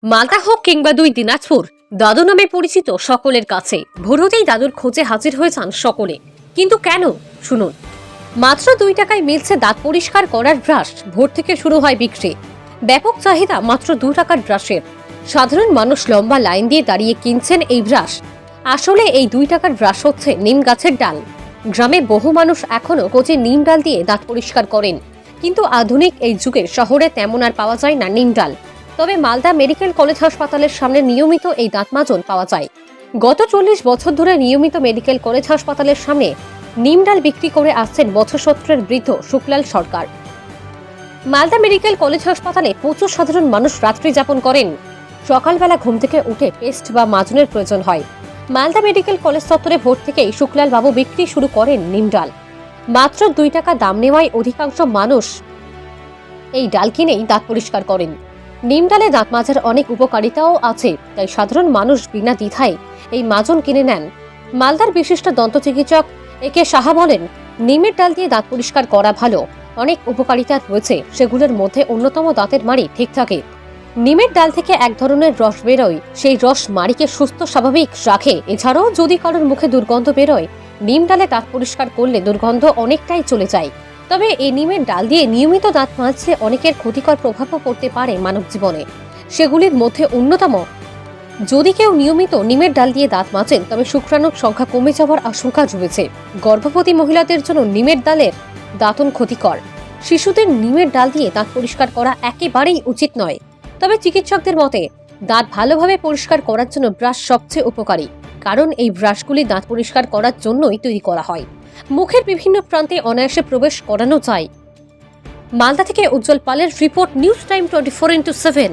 মালদা হোক কিংবা দিনাজপুর, দাদু নামে পরিচিত সকলের কাছে। ভোর হতেই দাদুর খোঁজে হাজির হয়ে যান সকলে। কিন্তু কেন? শুনুন। মাত্র 2 টাকায় মিলছে দাঁত পরিষ্কার করার ব্রাশ। ভোর থেকে শুরু হয় বিক্রি। ব্যাপক চাহিদা মাত্র 2 টাকার ব্রাশের। সাধারণ মানুষ লম্বা লাইন দিয়ে দাঁড়িয়ে কিনছেন এই ব্রাশ। আসলে এই 2 টাকার ব্রাশ হচ্ছে নিম গাছের ডাল। গ্রামে বহু মানুষ এখনো কচি নিম ডাল দিয়ে দাঁত পরিষ্কার করেন, কিন্তু আধুনিক এই যুগে শহরে তেমন আর পাওয়া যায় না নিম ডাল। তবে মালদা মেডিকেল কলেজ হাসপাতালের সামনে নিয়মিত এই দাঁত মাজন পাওয়া যায়। গত 40 বছর ধরে নিয়মিত মেডিকেল কলেজ হাসপাতালের সামনে নিম ডাল বিক্রি করে আসছেন 62 বৃদ্ধ শুক্লাল সরকার। মালদা মেডিকেল কলেজ হাসপাতালে প্রচুর সাধারণ মানুষ রাত্রি যাপন করেন। সকালবেলা ঘুম থেকে উঠে পেস্ট বা মাজনের প্রয়োজন হয়। মালদা মেডিকেল কলেজ চত্বরে ভোর থেকেই শুক্লাল বাবু বিক্রি শুরু করেন নিম ডাল। মাত্র 2 টাকা দাম নেওয়ায় অধিকাংশ মানুষ এই ডাল কিনেই দাঁত পরিষ্কার করেন। নিম ডালে দাঁত মাজার অনেক উপকারিতাও আছে, তাই সাধারণ মানুষ বিনা দ্বিধায় এই মাজন কিনে নেন। মালদার বিশিষ্ট দন্ত চিকিৎসক একে সাহা বলেন, নিমের ডাল দিয়ে দাঁত পরিষ্কার করা ভালো। অনেক উপকারিতা রয়েছে, সেগুলোর মধ্যে অন্যতম দাঁতের মাড়ি ঠিক থাকে। নিমের ডাল থেকে এক ধরনের রস বেরোয়, সেই রস মাড়িকে সুস্থ স্বাভাবিক রাখে। এছাড়াও যদি কারোর মুখে দুর্গন্ধ বেরোয়, নিম ডালে দাঁত পরিষ্কার করলে দুর্গন্ধ অনেকটাই চলে যায়। তবে এই নিমের ডাল দিয়ে নিয়মিত দাঁত মাজলে অনেকের ক্ষতিকর প্রভাবও পড়তে পারে মানব জীবনে। সেগুলির মধ্যে অন্যতম, যদি কেউ নিয়মিত নিমের ডাল দিয়ে দাঁত মাজেন তবে শুক্রাণুর সংখ্যা কমে যাওয়ার আশঙ্কা রয়েছে। গর্ভবতী মহিলাদের জন্য নিমের ডালের দাঁতন ক্ষতিকর। শিশুদের নিমের ডাল দিয়ে দাঁত পরিষ্কার করা একেবারেই উচিত নয়। তবে চিকিৎসকদের মতে দাঁত ভালোভাবে পরিষ্কার করার জন্য ব্রাশ সবচেয়ে উপকারী, কারণ এই ব্রাশগুলি দাঁত পরিষ্কার করার জন্যই তৈরি করা হয়। মুখের বিভিন্ন প্রান্তে অনায়াসে প্রবেশ করানো যায়। মালদা থেকে উজ্জ্বল পালের রিপোর্ট, নিউজ টাইম 24x7।